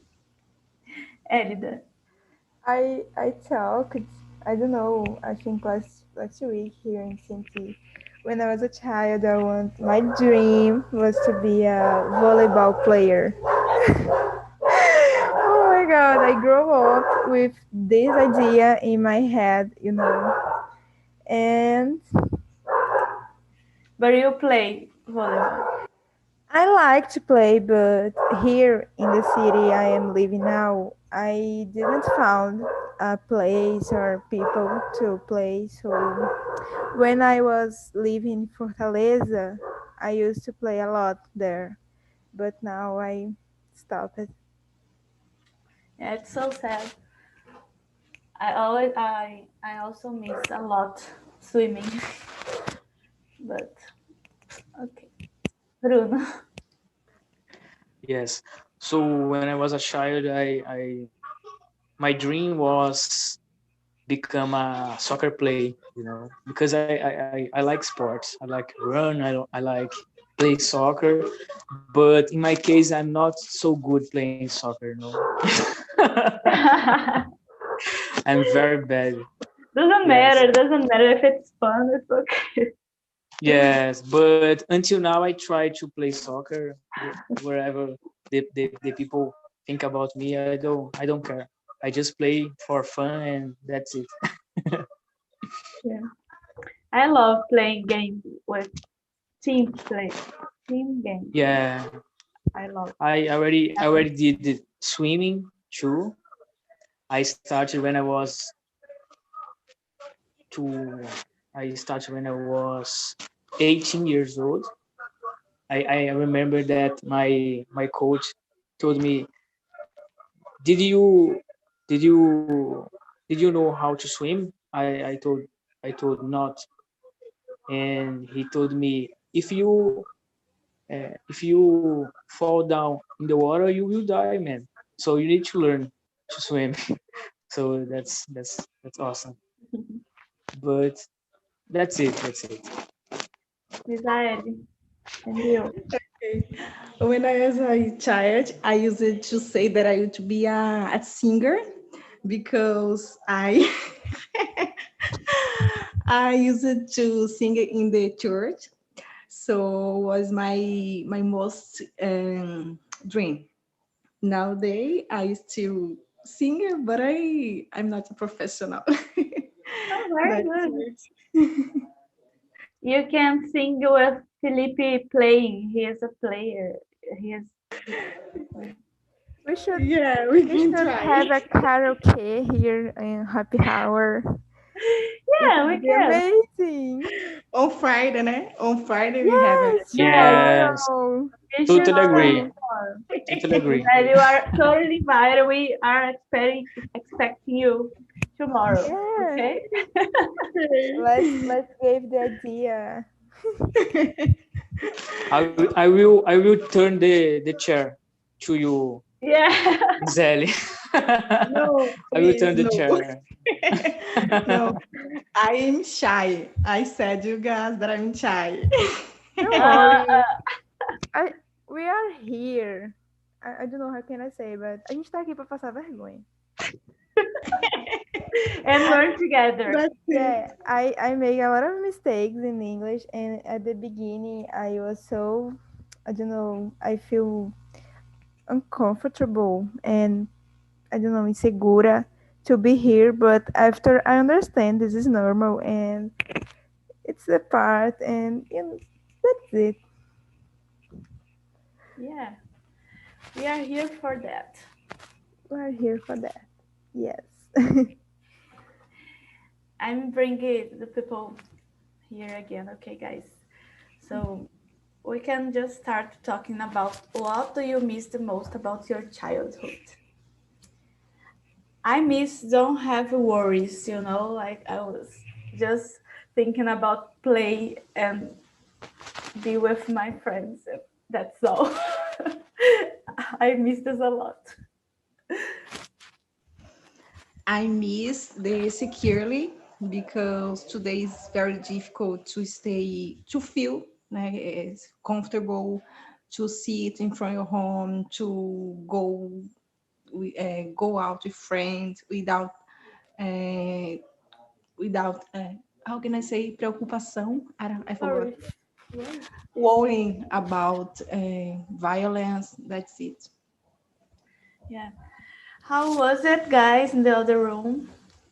[SPEAKER 1] Elida.
[SPEAKER 2] I talked. I don't know. I think last week here in CNT. When I was a child, my dream was to be a volleyball player. Oh my god, I grew up with this idea in my head. And
[SPEAKER 1] But you play volleyball.
[SPEAKER 2] I like to play, but here in the city I am living now, I didn't found a place or people to play. So when I was living in Fortaleza, I used to play a lot there, but now I stopped.
[SPEAKER 1] Yeah, it's so sad. I also miss a lot swimming. But okay. Bruno.
[SPEAKER 3] Yes. So when I was a child, my dream was become a soccer player, because I like sports. I like run. I like play soccer, but in my case, I'm not so good playing soccer. I'm very bad.
[SPEAKER 1] Doesn't
[SPEAKER 3] Yes.
[SPEAKER 1] matter. Doesn't matter if it's fun. It's okay.
[SPEAKER 3] Yes, but until now I try to play soccer wherever the people think about me. I don't care. I just play for fun and that's it.
[SPEAKER 1] Yeah. I love playing games with team games.
[SPEAKER 3] Yeah,
[SPEAKER 1] I love
[SPEAKER 3] I already did swimming too. I started when I was two. I started when I was 18 years old. I remember that my coach told me, "Did you did you did you know how to swim?" I told not, and he told me, if you fall down in the water, you will die, man. So you need to learn to swim. So that's awesome. But that's it. That's it.
[SPEAKER 1] Misael, and you?
[SPEAKER 4] Okay. When I was a child, I used to say that I would be a singer because I I used to sing in the church. So was my most dream. Nowadays, I still singer, but I'm not a professional.
[SPEAKER 1] Oh, very
[SPEAKER 4] That's
[SPEAKER 1] good.
[SPEAKER 4] it.
[SPEAKER 1] You can sing with Felipe playing. He is a player. He is.
[SPEAKER 2] We should
[SPEAKER 4] Yeah, we
[SPEAKER 2] we
[SPEAKER 4] can
[SPEAKER 2] should
[SPEAKER 4] try.
[SPEAKER 2] have a karaoke here in Happy Hour. It
[SPEAKER 1] Yeah, we
[SPEAKER 2] would be
[SPEAKER 1] can.
[SPEAKER 2] amazing.
[SPEAKER 4] On Friday, né? On Friday we have a
[SPEAKER 2] Yes,
[SPEAKER 1] Yes,
[SPEAKER 3] Yes,
[SPEAKER 2] tomorrow.
[SPEAKER 1] we should
[SPEAKER 3] totally agree.
[SPEAKER 1] sing
[SPEAKER 2] Tomorrow.
[SPEAKER 1] more.
[SPEAKER 3] Totally agree.
[SPEAKER 1] That you are totally invited. We are expecting you tomorrow.
[SPEAKER 2] Yeah.
[SPEAKER 1] Okay.
[SPEAKER 2] Let's give the idea.
[SPEAKER 3] I will turn the chair to you,
[SPEAKER 1] Yeah.
[SPEAKER 3] Zelly.
[SPEAKER 4] No,
[SPEAKER 3] I will
[SPEAKER 4] please,
[SPEAKER 3] turn the
[SPEAKER 4] no.
[SPEAKER 3] chair.
[SPEAKER 4] No, I am shy. I said you guys that I'm shy.
[SPEAKER 2] Don't
[SPEAKER 1] Uh,
[SPEAKER 2] worry. I, we are here. I don't know how can I say, but a gente tá aqui pra passar vergonha.
[SPEAKER 1] and
[SPEAKER 2] I,
[SPEAKER 1] learn together.
[SPEAKER 4] That's it.
[SPEAKER 2] yeah, I make a lot of mistakes in English, and at the beginning I was so, I don't know, I feel uncomfortable and I don't know, insegura to be here, but after I understand this is normal and it's a part, and that's it.
[SPEAKER 1] Yeah, we are here for that.
[SPEAKER 2] We're here for that. Yes.
[SPEAKER 1] I'm bringing the people here again. Okay, guys. So we can just start talking about what do you miss the most about your childhood. I miss don't have worries, like I was just thinking about play and be with my friends. That's all. I miss this a lot.
[SPEAKER 4] I miss the securely because today is very difficult to stay to feel like it's comfortable to sit in front of your home to go out with friends uh, without how can I say preocupação? I forgot.
[SPEAKER 1] Sorry. Yeah.
[SPEAKER 4] Worrying about violence. That's it.
[SPEAKER 1] Yeah. How was it, guys, in the other room?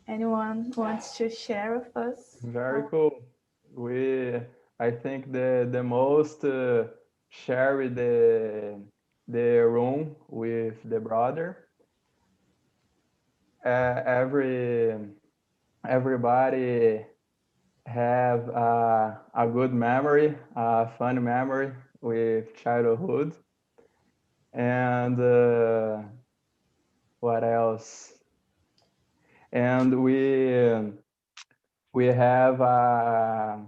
[SPEAKER 1] Anyone wants to share with us?
[SPEAKER 7] Very cool. We, I think the most share the room with the brother. Everybody have a good memory, a fun memory with childhood, and what else? And we have a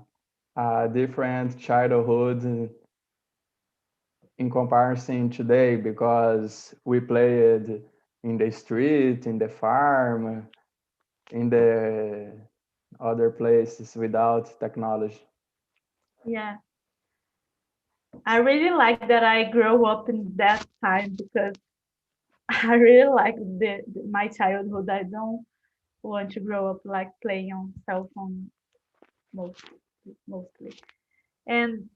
[SPEAKER 7] different childhood in comparison today because we played in the street, in the farm, in the other places without technology.
[SPEAKER 1] Yeah. I really like that I grew up in that time because I really like my childhood. I don't want to grow up like playing on cell phone most, mostly. And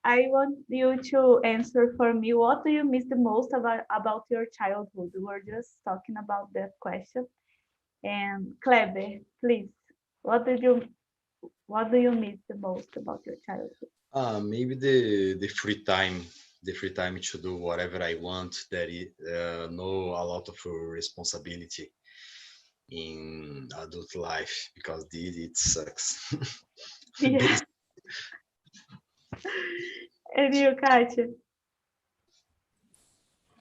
[SPEAKER 1] I want you to answer for me. What do you miss the most about your childhood? We were just talking about that question. And Kleber, please, what did you what do you miss the most about your childhood?
[SPEAKER 8] Maybe the free time to do whatever I want. That no a lot of responsibility in adult life because it sucks.
[SPEAKER 1] Yeah.
[SPEAKER 8] Bas-
[SPEAKER 1] And you, Katya?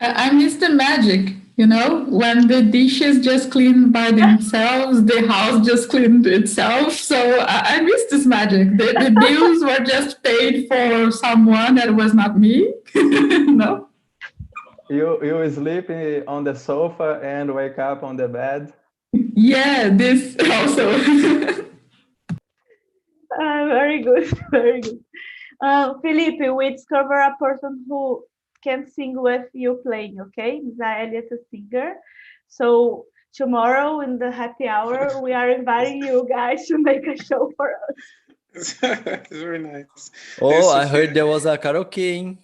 [SPEAKER 9] I miss the magic, when the dishes just clean by themselves, the house just cleaned itself. So I miss this magic. The bills were just paid for someone that was not me. No?
[SPEAKER 7] You sleep on the sofa and wake up on the bed.
[SPEAKER 9] Yeah, this also.
[SPEAKER 1] Very good, very good. Felipe, we discover a person who can sing with you playing, okay? Zael is a singer. So tomorrow in the happy hour, we are inviting you guys to make a show for us.
[SPEAKER 6] It's very nice.
[SPEAKER 10] Oh, I
[SPEAKER 6] Sophia.
[SPEAKER 10] heard there was a karaoke.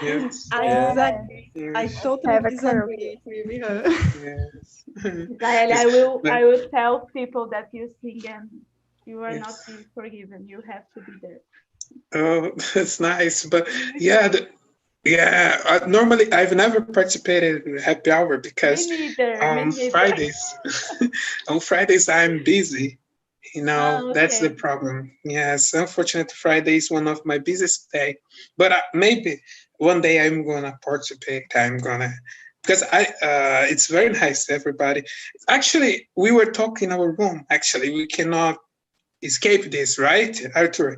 [SPEAKER 6] Yes.
[SPEAKER 4] I
[SPEAKER 10] Yeah.
[SPEAKER 4] exactly. I
[SPEAKER 6] Yes.
[SPEAKER 4] totally
[SPEAKER 2] Have a
[SPEAKER 4] disagree with her.
[SPEAKER 6] Yes.
[SPEAKER 1] Zael,
[SPEAKER 6] Yes.
[SPEAKER 1] I will tell people that you sing and you are not
[SPEAKER 6] Yes.
[SPEAKER 1] being forgiven. You have to be there.
[SPEAKER 6] Oh, that's nice. But yeah, yeah. Normally, I've never participated in happy hour
[SPEAKER 1] Me
[SPEAKER 6] because
[SPEAKER 1] neither. Me
[SPEAKER 6] on
[SPEAKER 1] neither.
[SPEAKER 6] Fridays, on Fridays I'm busy.
[SPEAKER 1] Oh,
[SPEAKER 6] That's the
[SPEAKER 1] okay.
[SPEAKER 6] problem. Yes, unfortunately, Friday is one of my busiest day. But maybe one day I'm gonna participate. I'm gonna because it's very nice, everybody. Actually, we were talking in our room. Actually, we cannot escape this, right, Arthur?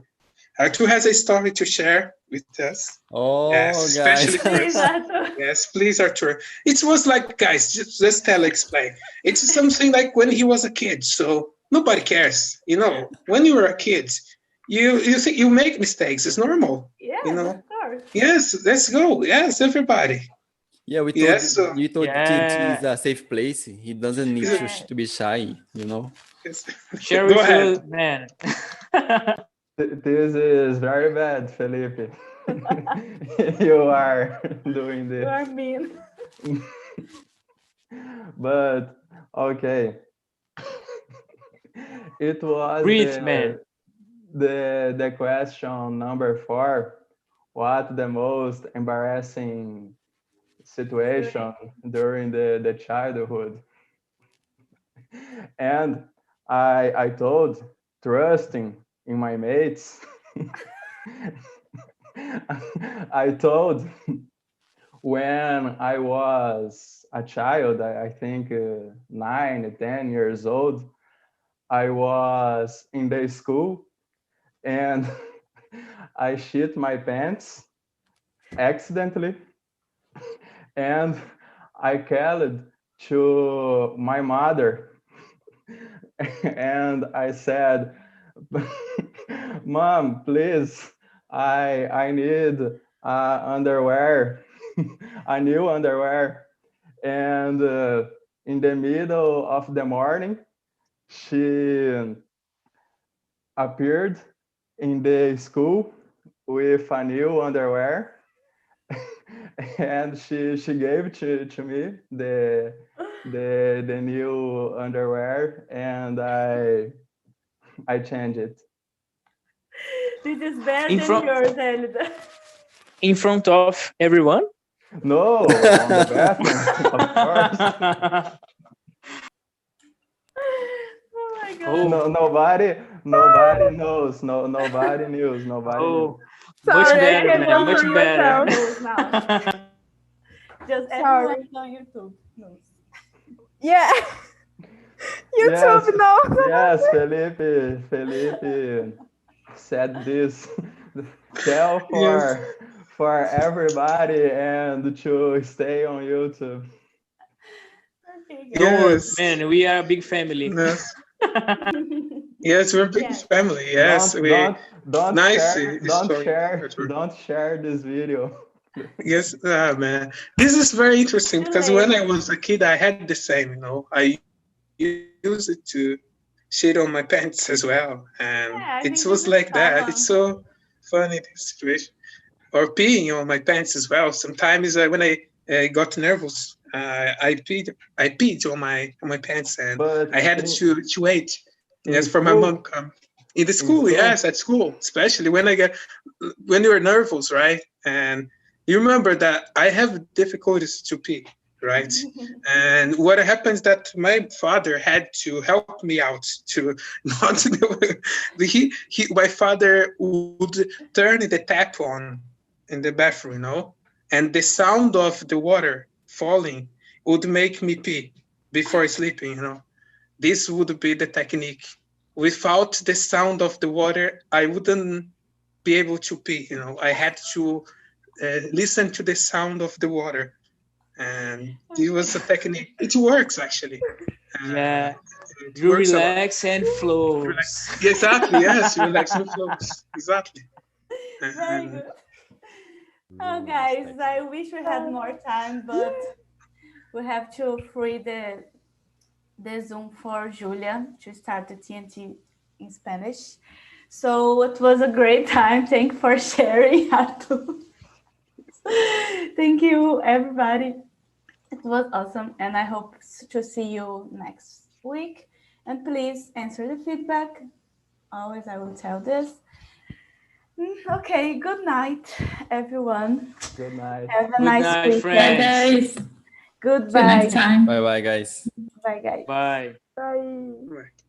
[SPEAKER 6] Arthur has a story to share with us. Yes,
[SPEAKER 10] Oh, guys.
[SPEAKER 6] especially for
[SPEAKER 1] Please,
[SPEAKER 6] us.
[SPEAKER 1] Arthur.
[SPEAKER 6] Yes, please, Arthur. It was like, guys, just tell, explain. It's something like when he was a kid, so nobody cares. When you were a kid, you think you make mistakes. It's normal. You
[SPEAKER 1] Yes,
[SPEAKER 6] know.
[SPEAKER 1] of course.
[SPEAKER 6] Yes, let's go. Yes, everybody.
[SPEAKER 10] Yeah,
[SPEAKER 6] Yes, so
[SPEAKER 10] we told TNT is
[SPEAKER 3] Yeah.
[SPEAKER 10] a safe place. He doesn't need to
[SPEAKER 1] Yeah.
[SPEAKER 10] to be shy.
[SPEAKER 6] yes.
[SPEAKER 3] Share
[SPEAKER 6] Go
[SPEAKER 3] with
[SPEAKER 6] ahead.
[SPEAKER 3] you, man.
[SPEAKER 7] This is very bad, Felipe. You are doing
[SPEAKER 1] You
[SPEAKER 7] this.
[SPEAKER 1] are mean.
[SPEAKER 7] But okay, it was
[SPEAKER 3] Breathe, man.
[SPEAKER 7] the question number 4. What the most embarrassing situation during the childhood? And I told, trusting in my mates. I told, when I was a child, I think 9, 10 years old, I was in the school and I shit my pants accidentally, and I called to my mother and I said, "Mom, please, I need underwear, a new underwear." And in the middle of the morning, she appeared in the school with a new underwear, and she gave to me the new underwear, and I changed it.
[SPEAKER 1] This is better
[SPEAKER 3] In
[SPEAKER 1] than
[SPEAKER 3] front
[SPEAKER 1] yours, Elida.
[SPEAKER 3] in front of everyone.
[SPEAKER 7] No, on the bathroom, of course.
[SPEAKER 1] Oh my god.
[SPEAKER 3] Oh,
[SPEAKER 7] No, nobody knows. No, nobody knows. Nobody knew.
[SPEAKER 3] oh, much
[SPEAKER 2] Sorry, I
[SPEAKER 3] better,
[SPEAKER 1] Everyone
[SPEAKER 3] man.
[SPEAKER 2] cannot
[SPEAKER 3] Much
[SPEAKER 1] on
[SPEAKER 2] see
[SPEAKER 1] YouTube
[SPEAKER 3] better.
[SPEAKER 2] yourself.
[SPEAKER 1] knows now. Just everyone
[SPEAKER 2] Sorry.
[SPEAKER 1] on YouTube knows.
[SPEAKER 2] Yeah,
[SPEAKER 7] Yes,
[SPEAKER 2] YouTube knows about
[SPEAKER 7] yes,
[SPEAKER 2] it.
[SPEAKER 7] Felipe said this. Tell
[SPEAKER 6] Yes.
[SPEAKER 7] for everybody and to stay on YouTube.
[SPEAKER 1] Okay,
[SPEAKER 3] Don't
[SPEAKER 1] guys.
[SPEAKER 3] worry,
[SPEAKER 6] Yes.
[SPEAKER 3] man. We are a big family.
[SPEAKER 6] Yes. Yes, we're a big
[SPEAKER 1] Yeah.
[SPEAKER 6] family. Yes,
[SPEAKER 7] Don't
[SPEAKER 6] we
[SPEAKER 7] don't don't
[SPEAKER 6] nice
[SPEAKER 7] share don't
[SPEAKER 6] story.
[SPEAKER 7] share
[SPEAKER 6] Arthur.
[SPEAKER 7] don't share this video.
[SPEAKER 6] Yes, man. This is very interesting
[SPEAKER 1] Too
[SPEAKER 6] because when
[SPEAKER 1] late.
[SPEAKER 6] I was a kid, I had the same. I use it to shit on my pants as well, and it was
[SPEAKER 1] Yeah,
[SPEAKER 6] like
[SPEAKER 1] I think
[SPEAKER 6] that.
[SPEAKER 1] this
[SPEAKER 6] It's
[SPEAKER 1] is
[SPEAKER 6] so
[SPEAKER 1] common.
[SPEAKER 6] funny this situation. or peeing on my pants as well. Sometimes when I got nervous, I peed on my pants, and
[SPEAKER 7] But
[SPEAKER 6] I had to wait.
[SPEAKER 7] in
[SPEAKER 6] Yes, for my mom
[SPEAKER 7] school,
[SPEAKER 6] come. In the
[SPEAKER 7] in
[SPEAKER 6] school,
[SPEAKER 7] school,
[SPEAKER 6] yes, at school, especially when you're nervous, right? And you remember that I have difficulties to pee, right? And what happens that my father had to help me out to not my father would turn the tap on in the bathroom, and the sound of the water falling would make me pee before sleeping. This would be the technique. Without the sound of the water, I wouldn't be able to pee. I had to listen to the sound of the water, and it was a technique. It works actually. Uh,
[SPEAKER 3] Yeah,
[SPEAKER 6] it
[SPEAKER 3] you
[SPEAKER 6] works a lot.
[SPEAKER 3] relax and flows.
[SPEAKER 6] Exactly. Yes, relaxing flows. Exactly.
[SPEAKER 1] Very
[SPEAKER 6] And
[SPEAKER 1] good. Oh,
[SPEAKER 8] Nice
[SPEAKER 1] guys, I
[SPEAKER 8] technique.
[SPEAKER 1] wish we had more time, but we have to free the Zoom for Julia to start the TNT in Spanish. So it was a great time. Thank you for sharing, Arthur. Thank you, everybody. It was awesome, and I hope to see you next week. And please answer the feedback. Always, I will tell this. Okay, good night, everyone.
[SPEAKER 7] good night.
[SPEAKER 1] Have a
[SPEAKER 3] Good
[SPEAKER 1] nice
[SPEAKER 3] night,
[SPEAKER 9] Bye,
[SPEAKER 1] weekend.
[SPEAKER 3] friends.
[SPEAKER 9] guys. See you next
[SPEAKER 1] Goodbye.
[SPEAKER 9] time.
[SPEAKER 10] Bye bye, guys.
[SPEAKER 1] Bye, guys.
[SPEAKER 3] Bye.
[SPEAKER 2] Bye.
[SPEAKER 6] right.